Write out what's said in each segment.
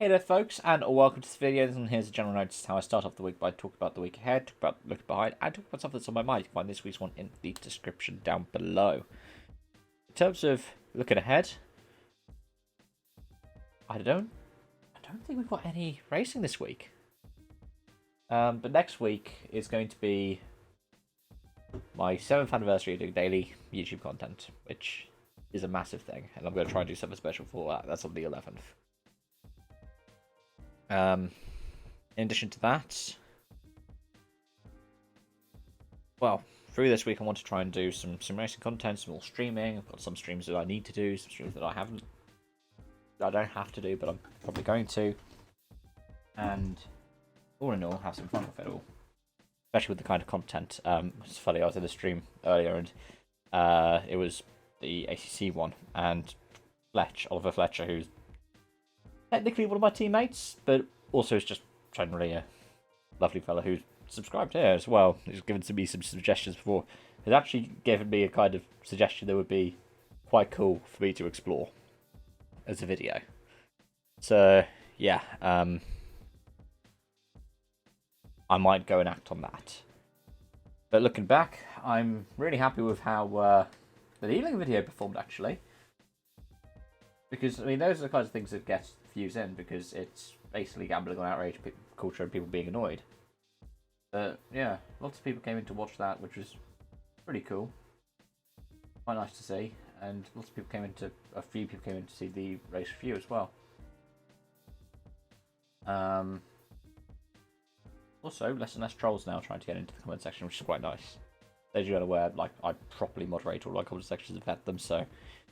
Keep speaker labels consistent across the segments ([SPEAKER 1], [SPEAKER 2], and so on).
[SPEAKER 1] Hey there folks, and welcome to this video, and here's a general notice how I start off the week by talking about the week ahead, talk about looking behind, and talk about stuff that's on my mind. You can find this week's one in the description down below. In terms of looking ahead, I don't think we've got any racing this week. But next week is going to be my 7th anniversary of doing daily YouTube content, which is a massive thing, and I'm going to try and do something special for that. That's on the 11th. In addition to that, well, through this week I want to try and do some racing content, some more streaming. I've got some streams that I need to do, some streams that I don't have to do, but I'm probably going to. And all in all, have some fun with it all. Especially with the kind of content. It's funny, I was in a stream earlier and it was the ACC one, and Oliver Fletcher, who's technically one of my teammates, but also is just generally a lovely fellow who's subscribed here as well. He's given to me some suggestions before. He's actually given me a kind of suggestion that would be quite cool for me to explore as a video. So yeah, I might go and act on that. But looking back, I'm really happy with how the Ealing video performed actually. Because, I mean, those are the kinds of things that get views in, because it's basically gambling on outrage culture and people being annoyed. But, yeah, lots of people came in to watch that, which was pretty cool. Quite nice to see. And a few people came in to see the race review as well. Also, less and less trolls now trying to get into the comment section, which is quite nice. As you're aware, like, I properly moderate all my comment sections and vet them, so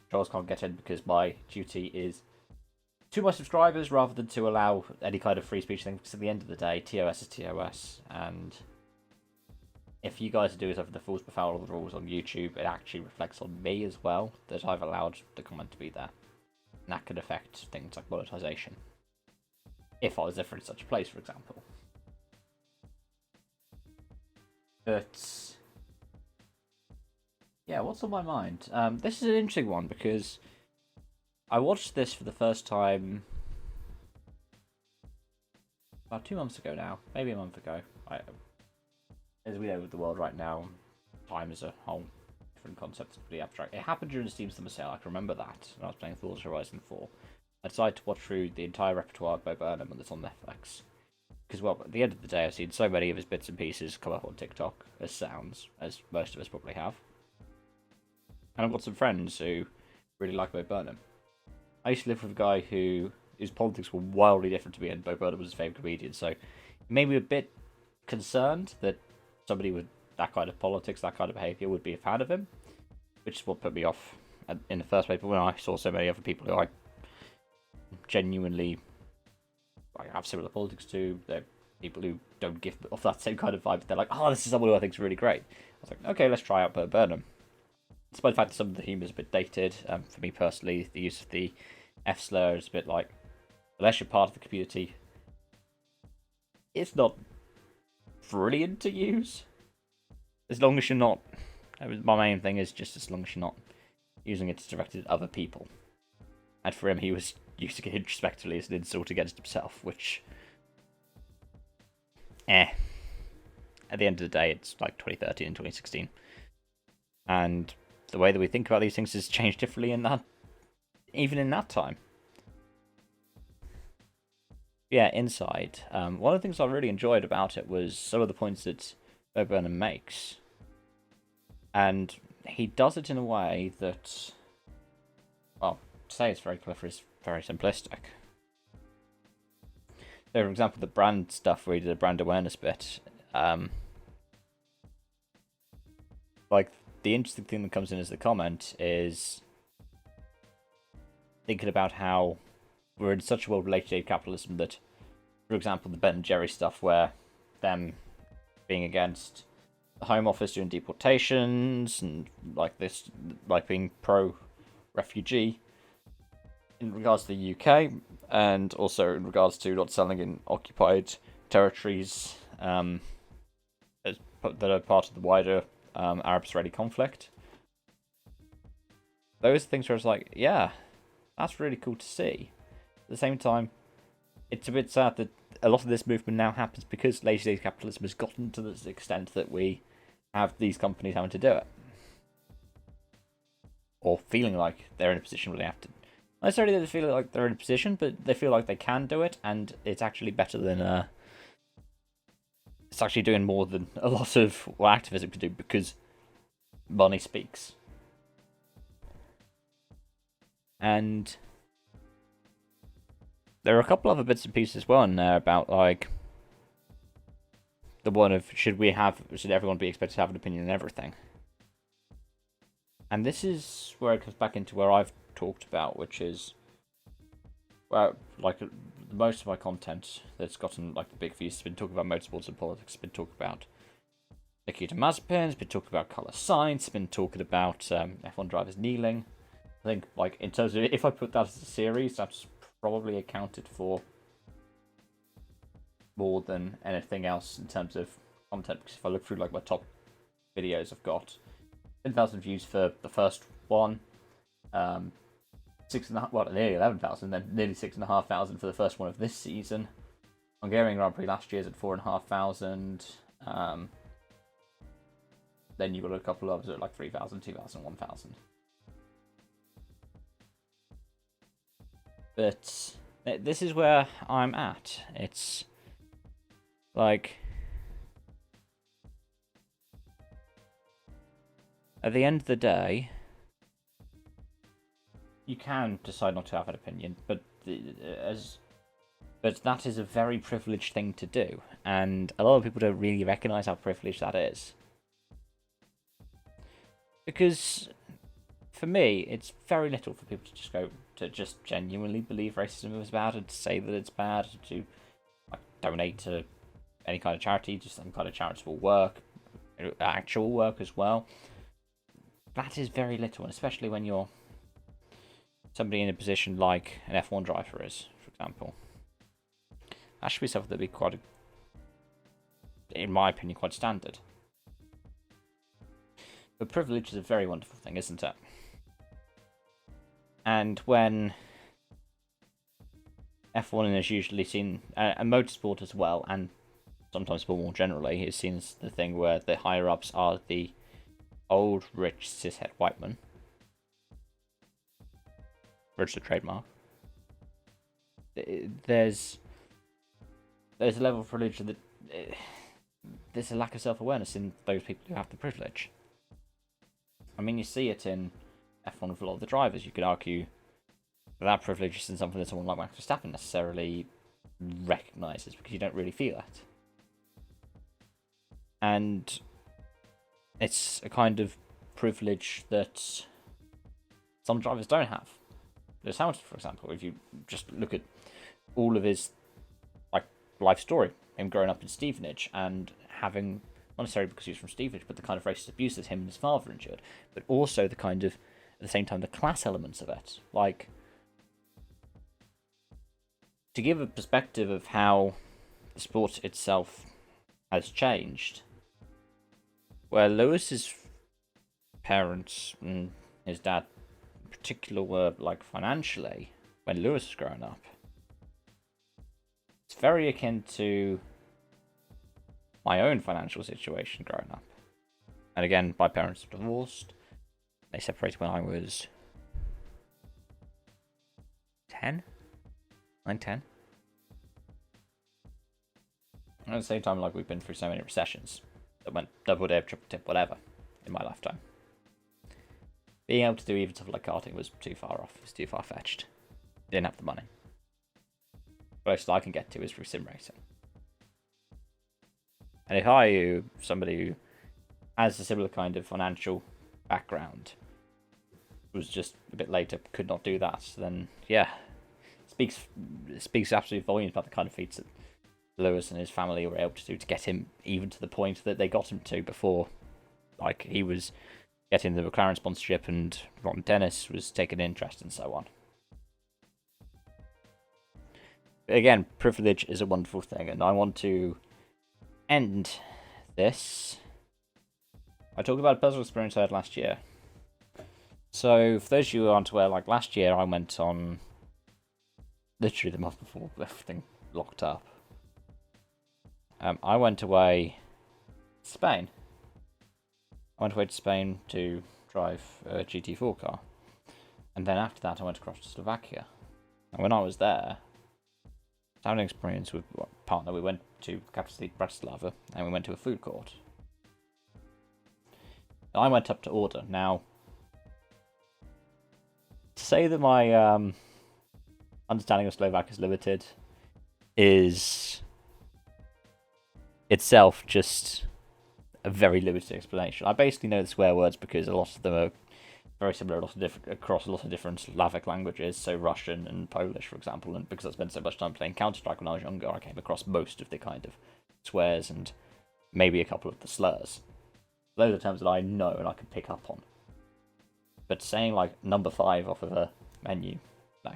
[SPEAKER 1] trolls can't get in because my duty is to my subscribers rather than to allow any kind of free speech thing, because at the end of the day, TOS is TOS, and if you guys are doing something that falls afoul of the rules on YouTube, it actually reflects on me as well, that I've allowed the comment to be there. And that could affect things like monetization. If I was ever in such a place, for example. But yeah, what's on my mind? This is an interesting one because I watched this for the first time about 2 months ago now, maybe a month ago. As we know with the world right now, time is a whole different concept. It's pretty abstract. It happened during the Steam Summer Sale. I can remember that when I was playing Forza Horizon 4. I decided to watch through the entire repertoire by Burnham that's on Netflix. Because, well, at the end of the day, I've seen so many of his bits and pieces come up on TikTok as sounds, as most of us probably have. And I've got some friends who really like Bo Burnham. I used to live with a guy whose politics were wildly different to me, and Bo Burnham was his favourite comedian, so it made me a bit concerned that somebody with that kind of politics, that kind of behaviour, would be a fan of him, which is what put me off in the first place. But when I saw so many other people who I genuinely have similar politics to, they're people who don't give off that same kind of vibe, they're like, oh, this is someone who I think is really great. I was like, okay, let's try out Bo Burnham. Despite the fact that some of the humour is a bit dated, for me personally, the use of the F slur is a bit like, unless you're part of the community, it's not brilliant to use. As long as you're not, my main thing is just as long as you're not using it directed at other people. And for him, he was using it introspectively as an insult against himself, which, At the end of the day, it's like 2013 and 2016. And the way that we think about these things has changed differently even in that time. Yeah, Inside. One of the things I really enjoyed about it was some of the points that Bo Burnham makes. And he does it in a way that, well, to say it's very clever is very simplistic. So, for example, the brand stuff where he did a brand awareness bit, like, the interesting thing that comes in as the comment is thinking about how we're in such a world of late-stage capitalism that, for example, the Ben and Jerry stuff where them being against the Home Office doing deportations and like this, like being pro-refugee in regards to the UK, and also in regards to not selling in occupied territories that are part of the wider Arab-Israeli conflict. Those things where it's like, yeah, that's really cool to see. At the same time, it's a bit sad that a lot of this movement now happens because lazy capitalism has gotten to this extent that we have these companies having to do it. Or feeling like they're in a position where they have to. Not necessarily that they feel like they're in a position, but they feel like they can do it, and it's actually better than it's actually doing more than a lot of what activism can do because money speaks. And there are a couple other bits and pieces as well in there about like the one of should everyone be expected to have an opinion on everything? And this is where it comes back into where I've talked about, which is, well, like most of my content that's gotten like the big views has been talking about motorsports and politics. It's been talking about Nikita Mazepin. It's been talking about colour science. It's been talking about F1 drivers kneeling. I think, like, in terms of if I put that as a series, that's probably accounted for more than anything else in terms of content. Because if I look through like my top videos, I've got 10,000 views for the first one, 6.5, well, nearly 11,000, then nearly 6,500 for the first one of this season. Hungarian Grand Prix last year's at 4,500. Then you've got a couple of others at like 3,000, 2,000, 1,000. But this is where I'm at. It's like, at the end of the day, you can decide not to have an opinion, but that is a very privileged thing to do, and a lot of people don't really recognise how privileged that is. Because for me, it's very little for people to just go to just genuinely believe racism is bad and to say that it's bad, to like donate to any kind of charity, just some kind of charitable work, actual work as well. That is very little, and especially when you're somebody in a position like an F1 driver is, for example. That should be something that'd be quite, in my opinion, quite standard. But privilege is a very wonderful thing, isn't it? And when F1 is usually seen, and motorsport as well, and sometimes sport more generally, is seen as the thing where the higher-ups are the old, rich, cishet white men. Registered trademark. There's a level of religion that there's a lack of self-awareness in those people who have the privilege. I mean, you see it in F1 with a lot of the drivers. You could argue that privilege isn't something that someone like Max Verstappen necessarily recognises because you don't really feel it. And it's a kind of privilege that some drivers don't have. Lewis Hamilton, for example, if you just look at all of his life story, him growing up in Stevenage and having, not necessarily because he was from Stevenage, but the kind of racist abuse that him and his father endured, but also the kind of, at the same time, the class elements of it. Like, to give a perspective of how the sport itself has changed, where Lewis's parents and his dad in particular were, like, financially, when Lewis was growing up, it's very akin to my own financial situation growing up. And again, my parents were divorced. They separated when I was 10? 9, 10? And at the same time, like, we've been through so many recessions that went double dip, triple dip, whatever, in my lifetime. Being able to do even stuff like karting was too far off. It was too far-fetched. Didn't have the money. Closest I can get to is through sim racing. And if I, somebody who has a similar kind of financial background, was just a bit later, could not do that, then yeah, it speaks absolute volumes about the kind of feats that Lewis and his family were able to do to get him even to the point that they got him to before, like, he was getting the McLaren sponsorship and Ron Dennis was taking interest and so on. But again, privilege is a wonderful thing, and I want to end this by talking about a personal experience I had last year. So, for those of you who aren't aware, like, last year I went on, literally the month before everything locked up. I went away to Spain. I went away to Spain to drive a GT4 car. And then after that, I went across to Slovakia. And when I was there, I had an experience with a partner. We went to the capital city, Bratislava, and we went to a food court. I went up to order. Now, to say that my understanding of Slovak is limited is itself just a very limited explanation. I basically know the swear words because a lot of them are very similar across a lot of different Slavic languages, so Russian and Polish, for example, and because I spent so much time playing Counter-Strike when I was younger, I came across most of the kind of swears and maybe a couple of the slurs. Those are terms that I know and I can pick up on. But saying, like, number 5 off of a menu, no.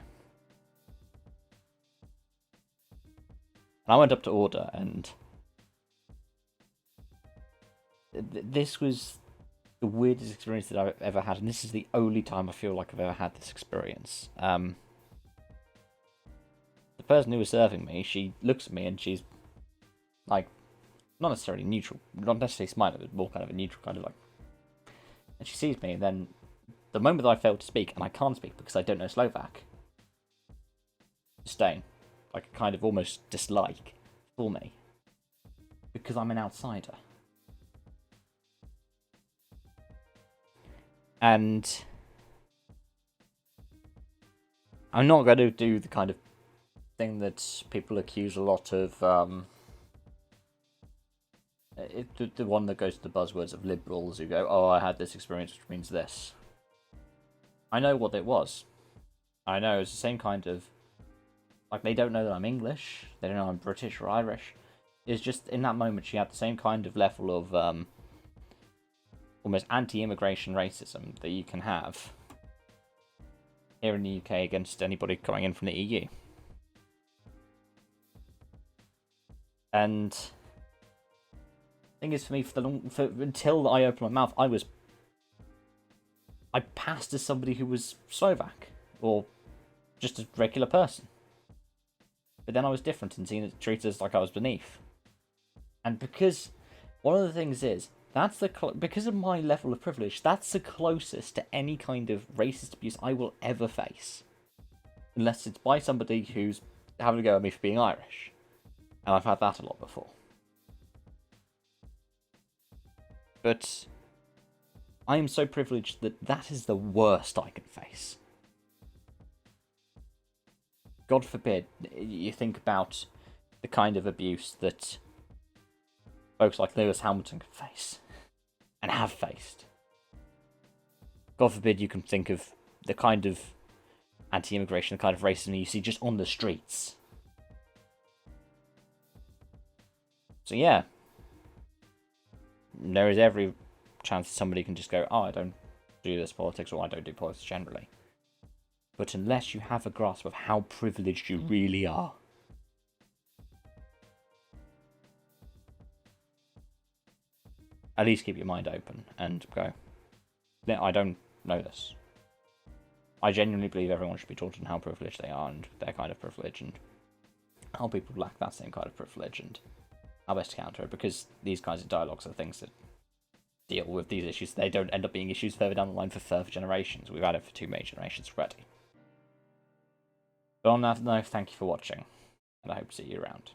[SPEAKER 1] And I went up to order, and this was the weirdest experience that I've ever had, and this is the only time I feel like I've ever had this experience. The person who was serving me, she looks at me and she's like, not necessarily neutral, not necessarily smiling, but more kind of a neutral kind of like. And she sees me, and then the moment that I fail to speak, and I can't speak because I don't know Slovak, disdain, like a kind of almost dislike for me, because I'm an outsider. And I'm not going to do the kind of thing that people accuse a lot of, the one that goes to the buzzwords of liberals who go, oh, I had this experience, which means this. I know what it was. I know it's the same kind of, like, they don't know that I'm English, they don't know I'm British or Irish. It's just, in that moment, she had the same kind of level of, almost anti-immigration racism that you can have here in the UK against anybody coming in from the EU. And the thing is, for me, until I opened my mouth, I passed as somebody who was Slovak, or just a regular person. But then I was different and treated as like I was beneath. And because one of the things is, because of my level of privilege, that's the closest to any kind of racist abuse I will ever face. Unless it's by somebody who's having a go at me for being Irish. And I've had that a lot before. But I am so privileged that that is the worst I can face. God forbid you think about the kind of abuse that folks like Lewis Hamilton can face. And have faced. God forbid you can think of the kind of anti-immigration, the kind of racism you see just on the streets. So yeah, there is every chance that somebody can just go, oh, I don't do this politics, or I don't do politics generally. But unless you have a grasp of how privileged you really are, at least keep your mind open and go, I don't know this. I genuinely believe everyone should be taught on how privileged they are and their kind of privilege, and how people lack that same kind of privilege, and how best to counter it, because these kinds of dialogues are things that deal with these issues. They don't end up being issues further down the line for further generations. We've had it for 2 major generations already. But on that note, thank you for watching, and I hope to see you around.